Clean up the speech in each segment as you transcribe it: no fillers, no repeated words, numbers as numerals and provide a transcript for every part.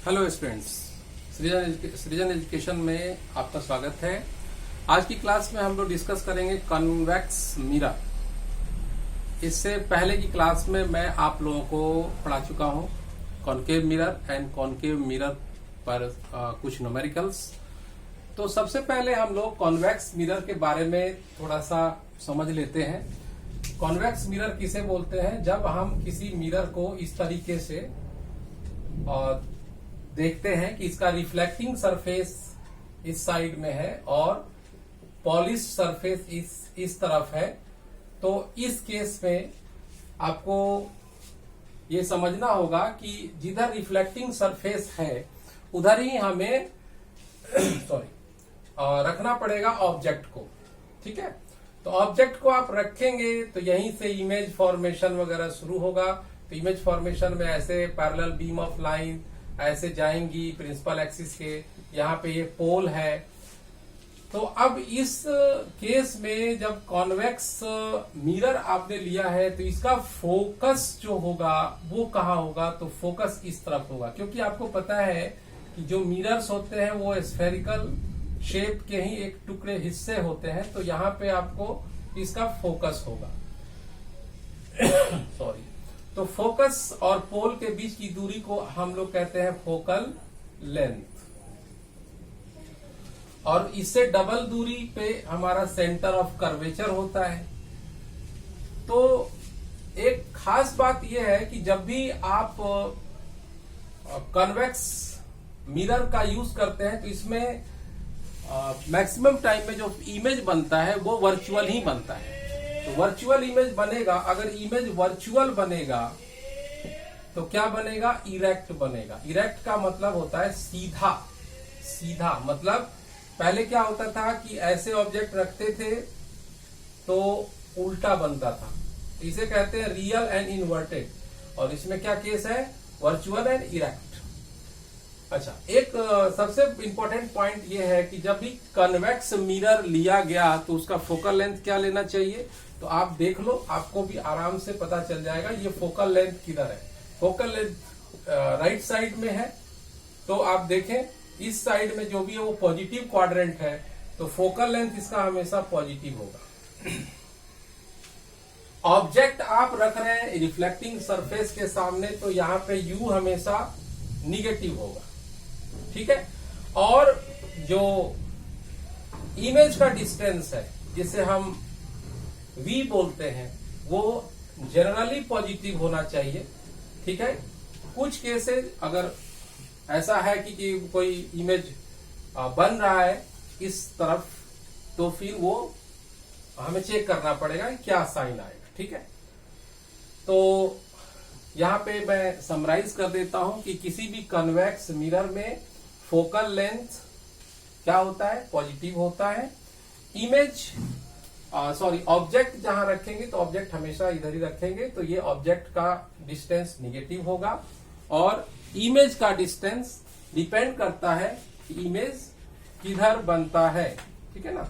Hello students, सृजन education में आपका स्वागत है। आज की क्लास में हम लोग डिस्कस करेंगे कॉन्वेक्स मिरर। इससे पहले की क्लास में मैं आप लोगों को पढ़ा चुका हूं concave mirror and concave mirror पर कुछ न्यूमेरिकल्स। तो सबसे पहले हम लोग कॉन्वेक्स मिरर के बारे में थोड़ा सा समझ लेते हैं। कॉन्वेक्स मिरर किसे बोलते हैं? जब हम किसी मिरर को इस तरीके से देखते हैं कि इसका रिफ्लेक्टिंग सरफेस इस साइड में है और पॉलिश सरफेस इस तरफ है, तो इस केस में आपको ये समझना होगा कि जिधर रिफ्लेक्टिंग सरफेस है उधर ही हमें रखना पड़ेगा ऑब्जेक्ट को। ठीक है, तो ऑब्जेक्ट को आप रखेंगे तो यहीं से इमेज फॉर्मेशन वगैरह शुरू होगा। तो इमेज फॉर्मेशन में ऐसे पैरेलल बीम ऑफ लाइन ऐसे जाएंगी प्रिंसिपल एक्सिस के, यहाँ पे ये पोल है। तो अब इस केस में जब कॉन्वेक्स मिरर आपने लिया है तो इसका फोकस जो होगा वो कहाँ होगा? तो फोकस इस तरफ होगा, क्योंकि आपको पता है कि जो मिरर्स होते हैं वो स्फेरिकल शेप के ही एक टुकड़े हिस्से होते हैं। तो यहाँ पे आपको इसका फोकस होगा। सॉरी, तो फोकस और पोल के बीच की दूरी को हम लोग कहते हैं फोकल लेंथ, और इससे डबल दूरी पे हमारा सेंटर ऑफ कर्वेचर होता है। तो एक खास बात यह है कि जब भी आप कन्वेक्स मिरर का यूज करते हैं तो इसमें मैक्सिमम टाइम में जो इमेज बनता है वो वर्चुअल ही बनता है। तो वर्चुअल इमेज बनेगा। अगर इमेज वर्चुअल बनेगा तो क्या बनेगा? इरेक्ट बनेगा। इरेक्ट का मतलब होता है सीधा। सीधा मतलब पहले क्या होता था कि ऐसे ऑब्जेक्ट रखते थे तो उल्टा बनता था, इसे कहते हैं रियल एंड इन्वर्टेड। और इसमें क्या केस है? Virtual and erect. अच्छा, एक सबसे इंपॉर्टेंट पॉइंट ये है कि जब भी कन्वेक्स मिरर लिया गया तो उसका फोकल लेंथ क्या लेना चाहिए? तो आप देख लो, आपको भी आराम से पता चल जाएगा ये फोकल लेंथ किधर है। फोकल लेंथ राइट साइड में है, तो आप देखें इस साइड में जो भी है वो पॉजिटिव क्वाड्रेंट है, तो फोकल लेंथ इसका हमेशा पॉजिटिव होगा। ऑब्जेक्ट आप रख रहे हैं रिफ्लेक्टिंग सरफेस के सामने, तो यहाँ पे यू हमेशा निगेटिव होगा। ठीक है, और जो इमेज का डिस्टेंस है जिसे हम v बोलते हैं वो जनरली पॉजिटिव होना चाहिए। ठीक है, कुछ केसेस अगर ऐसा है कि कोई इमेज बन रहा है इस तरफ, तो फिर वो हमें चेक करना पड़ेगा कि क्या साइन आएगा। ठीक है, तो यहाँ पे मैं समराइज कर देता हूं कि किसी भी कन्वेक्स मिरर में फोकल लेंथ क्या होता है? पॉजिटिव होता है। इमेज ऑब्जेक्ट जहां रखेंगे तो ऑब्जेक्ट हमेशा इधर ही रखेंगे, तो ये ऑब्जेक्ट का डिस्टेंस निगेटिव होगा। और इमेज का डिस्टेंस डिपेंड करता है कि इमेज किधर बनता है। ठीक है ना?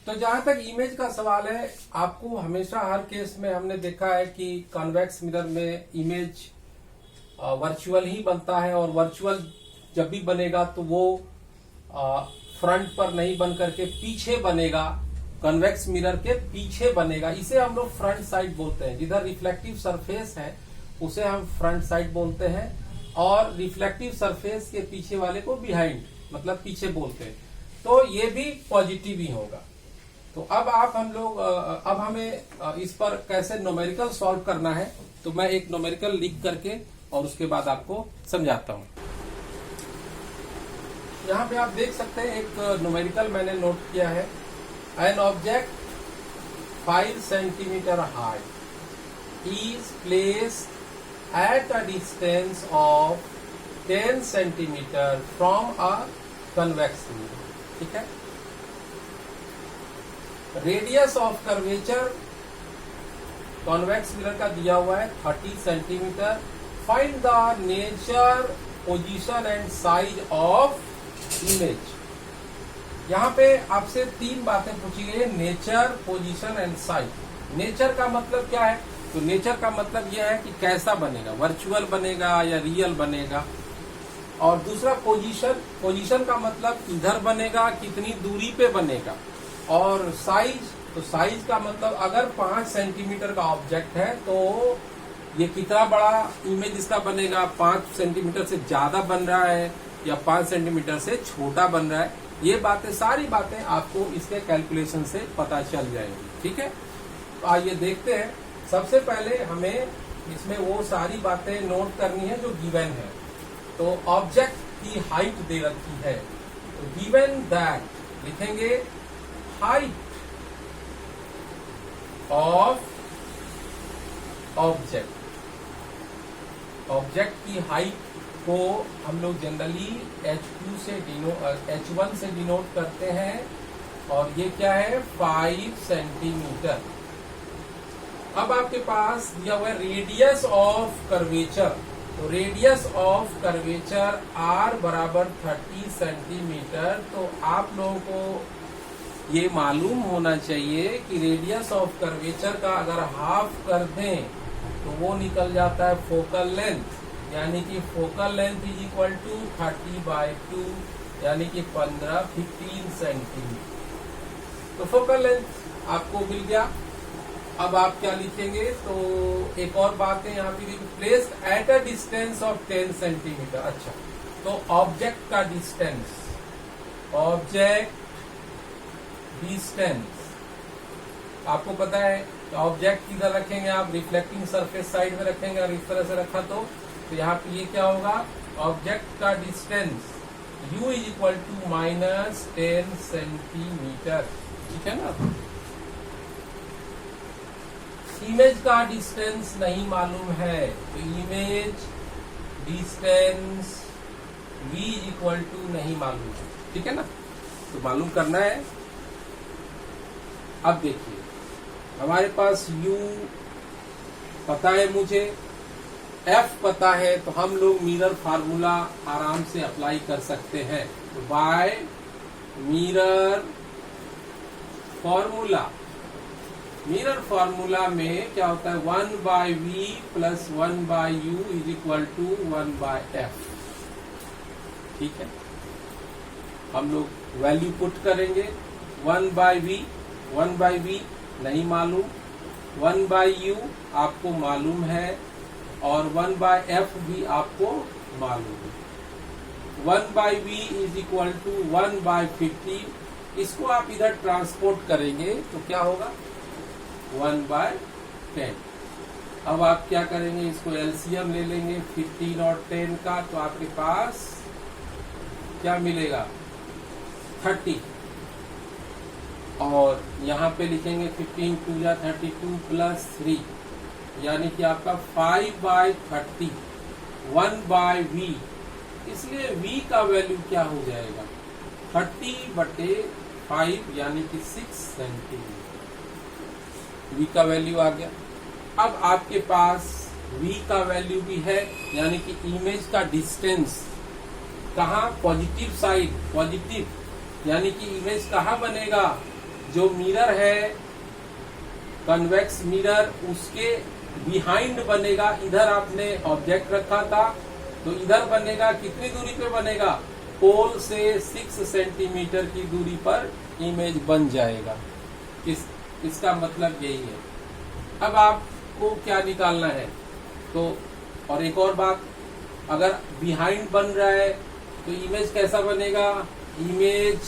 तो जहां तक इमेज का सवाल है, आपको हमेशा हर केस में हमने देखा है कि कॉन्वेक्स मिरर में इमेज वर्चुअल ही बनता है, और वर्चुअल जब भी बनेगा तो वो फ्रंट पर नहीं बन करके पीछे बनेगा, कन्वेक्स मिरर के पीछे बनेगा। इसे हम लोग फ्रंट साइड बोलते हैं। जिधर रिफ्लेक्टिव सरफेस है उसे हम फ्रंट साइड बोलते हैं, और रिफ्लेक्टिव सरफेस के पीछे वाले को बिहाइंड मतलब पीछे बोलते हैं। तो ये भी पॉजिटिव ही होगा। तो अब हमें इस पर कैसे न्यूमेरिकल सॉल्व करना है, तो मैं एक न्यूमेरिकल लिख करके और उसके बाद आपको समझाता हूं। यहाँ पे आप देख सकते हैं एक न्यूमेरिकल मैंने नोट किया है। An object 5 centimetre high is placed at a distance of 10 centimetre from a convex mirror. ठीक है, radius of curvature convex mirror का दिया हुआ है 30 centimetre. Find the nature, position and size of image. यहाँ पे आपसे 3 बातें पूछी गई है, nature, position and size. Nature का मतलब क्या है? तो नेचर का मतलब यह है कि कैसा बनेगा, वर्चुअल बनेगा या रियल बनेगा। और दूसरा पोजीशन, पोजीशन का मतलब इधर बनेगा, कितनी दूरी पे बनेगा। और साइज, तो साइज का मतलब अगर 5 सेंटीमीटर का ऑब्जेक्ट है तो ये कितना बड़ा इमेज इसका बनेगा, 5 सेंटीमीटर से ज्यादा बन रहा है या 5 सेंटीमीटर से छोटा बन रहा है। ये बातें, सारी बातें आपको इसके कैलकुलेशन से पता चल जाएंगी। ठीक है, तो आइए देखते हैं। सबसे पहले हमें इसमें वो सारी बातें नोट करनी है जो गिवन है। तो ऑब्जेक्ट की हाइट दे रखी है, तो गिवन दैट लिखेंगे हाइट ऑफ ऑब्जेक्ट। ऑब्जेक्ट की हाइट को हम लोग जनरली H2 से H1 से डिनोट करते हैं, और ये क्या है, 5 सेंटीमीटर। अब आपके पास दिया हुआ है रेडियस ऑफ कर्वेचर, तो रेडियस ऑफ कर्वेचर R बराबर 30 सेंटीमीटर। तो आप लोगों को ये मालूम होना चाहिए कि रेडियस ऑफ कर्वेचर का अगर हाफ कर दें तो वो निकल जाता है फोकल लेंथ, यानी कि focal length is equal to 30/2 यानी कि 15 सेंटीमीटर। तो फोकल लेंथ आपको मिल गया। अब आप क्या लिखेंगे, तो एक और बात है यहाँ पे, placed at a distance of 10 centimetre. अच्छा, तो ऑब्जेक्ट का डिस्टेंस, ऑब्जेक्ट डिस्टेंस आपको पता है ऑब्जेक्ट किधर रखेंगे आप, रिफ्लेक्टिंग सरफेस साइड में रखेंगे। और इस तरह से रखा तो यहाँ पे ये क्या होगा, ऑब्जेक्ट का distance u is equal to -10 centimetre. ठीक है ना। इमेज का डिस्टेंस नहीं मालूम है, तो image distance v is equal to नहीं मालूम है। ठीक है ना, तो मालूम करना है। अब देखिए, हमारे पास u पता है, मुझे f पता है, तो हम लोग मिरर फार्मूला आराम से अप्लाई कर सकते हैं। तो by mirror formula, mirror formula में क्या होता है, 1/v plus 1/u is equal to 1/f। ठीक है, हम लोग वैल्यू पुट करेंगे। 1/v नहीं मालूम, 1/u आपको मालूम है, और 1/f भी आपको मालूम है। 1/v is equal to 1/50। इसको आप इधर ट्रांसपोर्ट करेंगे तो क्या होगा, 1/10। अब आप क्या करेंगे, इसको एलसीएम ले लेंगे 15 और 10 का, तो आपके पास क्या मिलेगा, 30। और यहाँ पे लिखेंगे 15 2 या 32 प्लस 3, यानी कि आपका 5/30 1/v। इसलिए v का वैल्यू क्या हो जाएगा, 30/5 यानी कि 6 सेंटीमीटर। v का वैल्यू आ गया। अब आपके पास v का वैल्यू भी है, यानी कि इमेज का डिस्टेंस कहाँ, पॉजिटिव साइड, पॉजिटिव, यानी कि इमेज कहाँ बनेगा, जो मिरर है कन्वेक्स मिरर उसके बिहाइंड बनेगा। इधर आपने ऑब्जेक्ट रखा था तो इधर बनेगा, कितनी दूरी पे बनेगा, पोल से 6 सेंटीमीटर की दूरी पर इमेज बन जाएगा। इसका मतलब यही है। अब आपको क्या निकालना है, तो और एक और बात, अगर बिहाइंड बन रहा है तो इमेज कैसा बनेगा, image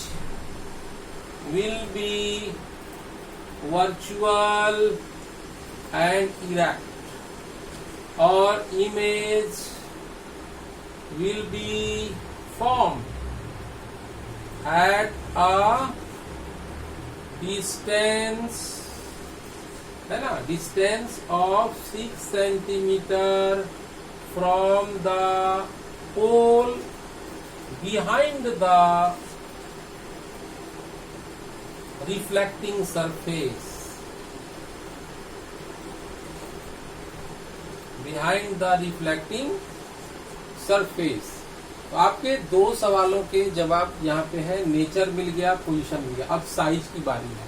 will be virtual and erect, or image will be formed at a distance, है ना, distance of 6 centimeter from the pole behind the reflecting surface, behind the reflecting surface। तो आपके दो सवालों के जवाब यहाँ पे है, नेचर मिल गया, पोजीशन मिल गया। अब साइज की बारी है।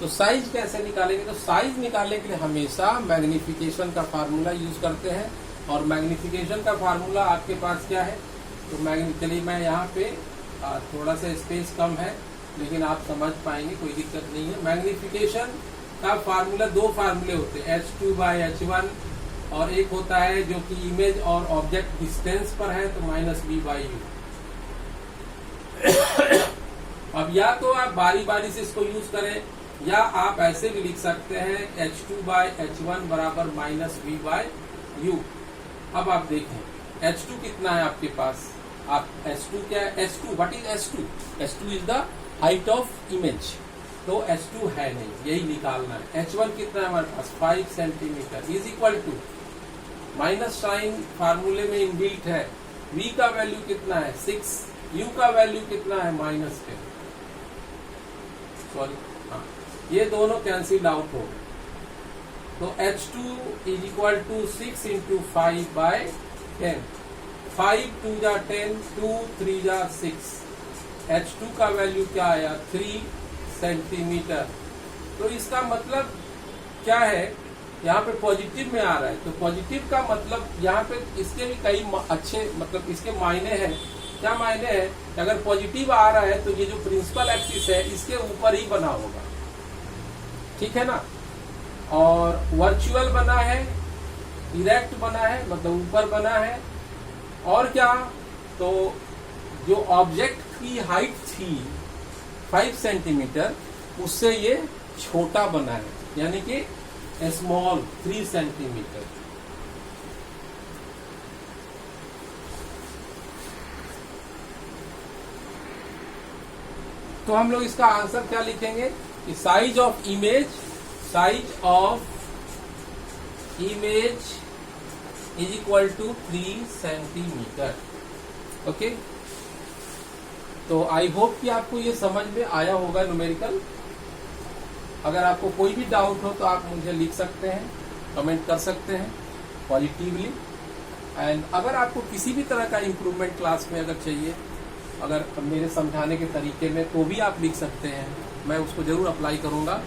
तो साइज कैसे निकालेंगे? तो साइज निकालने के लिए हमेशा मैग्निफिकेशन का फार्मूला यूज करते हैं, और मैग्निफिकेशन का फार्मूला आपके पास क्या है? तो चलिए मैं यहाँ पे थोड़ा सा स्पेस कम है लेकिन आप समझ पाएंगे, कोई दिक्कत नहीं है। मैग्निफिकेशन का फार्मूला, दो फार्मूले होते हैं, h2/h1, और एक होता है जो कि इमेज और ऑब्जेक्ट डिस्टेंस पर है, तो -b/u। अब या तो आप बारी बारी से इसको यूज करें, या आप ऐसे भी लिख सकते हैं h2/h1 बराबर -b/u। अब आप देखें h2 कितना है आपके पास? आप h2 क्या है? h2 what is h2? h2 is the height of image, तो h2 है नहीं, यही निकालना है। h1 कितना है हमारे पास? 5 centimetre is equal to, minus sign फार्मूले में इनबिल्ट है, v का वैल्यू कितना है? 6, u का वैल्यू कितना है? -10। सॉरी, हाँ, ये दोनों कैंसिल आउट हो गए, तो h2 is equal to 6 into 5/10, 5 2 जा 10, 2 3 जा 6, h2 का वैल्यू क्या आया? 3 सेंटीमीटर। तो इसका मतलब क्या है? यहाँ पे पॉजिटिव में आ रहा है, तो पॉजिटिव का मतलब यहाँ पे इसके भी कई अच्छे मतलब इसके मायने हैं। क्या मायने हैं? अगर पॉजिटिव आ रहा है तो ये जो प्रिंसिपल एक्सिस है इसके ऊपर ही बना होगा, ठीक है ना। और वर्चुअल बना है, इरेक्ट बना है, मतलब ऊपर बना है, और क्या? तो जो ऑब्जेक्ट की हाइट थी 5 सेंटीमीटर, उससे ये छोटा बना है, यानी कि स्मॉल 3 सेंटीमीटर। तो हम लोग इसका आंसर क्या लिखेंगे कि size of image is equal to 3 centimetre. Okay, तो आई होप कि आपको ये समझ में आया होगा न्यूमेरिकल। अगर आपको कोई भी डाउट हो तो आप मुझे लिख सकते हैं, कमेंट कर सकते हैं पॉजिटिवली। एंड अगर आपको किसी भी तरह का इम्प्रूवमेंट क्लास में अगर चाहिए, अगर मेरे समझाने के तरीके में, तो भी आप लिख सकते हैं, मैं उसको जरूर अप्लाई करूंगा।